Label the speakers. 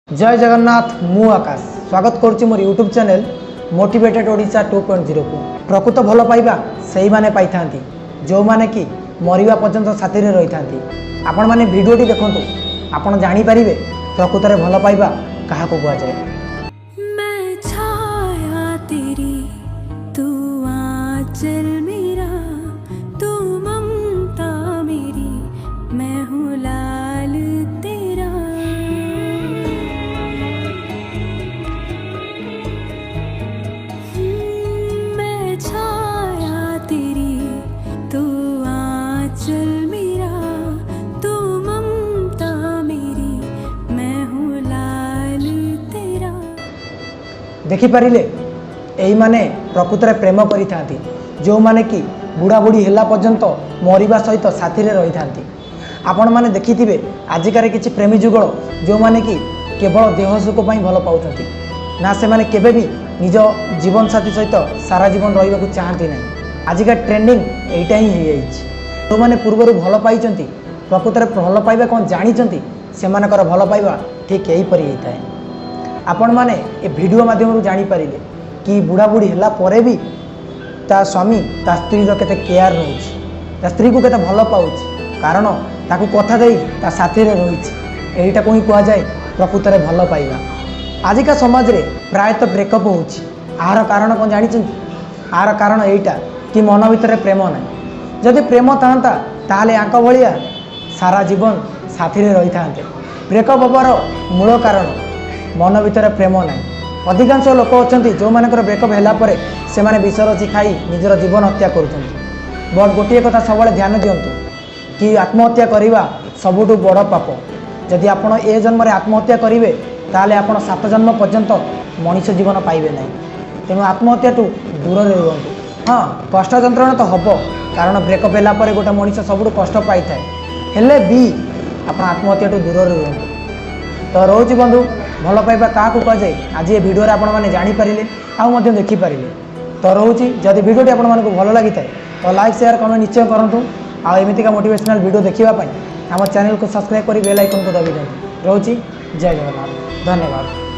Speaker 1: जय जगन्नाथ मु आकाश स्वागत करुच्ची मोर यूट्यूब चैनल मोटिवेटेड ओडिशा 2.0 को। प्रकृत भल पाइबा सही माने पाई थांती जो माने कि मरिबा पर्यंत साथी रे रही थांती। आपण माने वीडियोटी देखंतु आपण जानि परिबे प्रकृत रे भल पाइबा काहा को कुआ जाय।
Speaker 2: मैं छाया तेरी तू आंचल मेरा तू ममता मेरी मैं हूँ लाल तेरा। मैं छाया तेरी तू आंचल मेरा तू ममता मेरी मैं हूँ लाल तेरा।
Speaker 1: देखि पारिले एही माने प्रकृत रे प्रेम करि थांती जो माने कि बुढ़ा बुढ़ी हेला पर्यंत मरिबा सहित साथी रे रही थांती। आपण माने देखिथिबे आजिकार किछि प्रेमी जुगल जो माने कि केवल देह सुख पई भल पाउछंती ना से माने केबे भी निज जीवन साथी सहित सारा जीवन रहिबा को चाहती नहीं। आजिका ट्रेंडिंग एइटा ही हे जाइछि। जो माने पूर्वरु भल पाइछंती प्रकृत रे भल पाइबा कोन जानिछंती सेमानकर भल पाइबा ठीक एही परि हेइताय। आपण माने ए वीडियो माध्यम जानी पारिले कि बुढ़ा बुढ़ी हेला परे भी ता स्वामी ता स्त्री रो केते केयर रहउछि ता स्त्री को केते भल पाउछि कारण ताकू कथा देई ता साथी रे रहिछि। एइटा कोही कुआ जाय प्रकृत रे भल पाइबा। आजिका समाज रे प्रायतः ब्रेकअप होउछि। आहार कारण कोन जानिछंती? आहार कारण एइटा कि मन भितर प्रेम नाही। जदि प्रेम तांता ताले आंक भलिया सारा जीवन साथी रे रही थांते। ब्रेकअप होबार मूल कारण मन भितर प्रेम नाही। अधिकांश लोक अछंती जो मानकर ब्रेकअप हैला परे से माने विषरची खाई निजर जीवन हत्या करूछंती। बट गोटे कथा सबले ध्यान दियंतु कि आत्महत्या करिवा सबुठु बड़ पाप। जदि आपण ए जन्म रे आत्महत्या करिवे ताले आपण 7 जन्म पर्यंत मनुष्य जीवन पाइबे नाही। तेणु आत्महत्या टू दूर रे रहंतु। हाँ कष्ट जंत्रणा तो हबो कारण ब्रेकअप हैला परे गोटे मनुष्य सबुठु कष्ट पाई थाए हेले भी आपण आत्महत्या टू दूर रे रहंतु। तो रोज बंधु भल पाइबा क्या कह जाए आज ये वीडियो आपण मैंने जानीपारे आउ देखिपारे। तो रोचे जदि वीडियोटी आपण मानक भल लगी था तो लाइक शेयर कमेंट निश्चय करूँ। आमतीका मोटिवेशनल वीडियो देखापी आम चैनल को सब्सक्राइब कर बेल आइकन को दबी दिखाँ। रोचे जय जगन्नाथ धन्यवाद।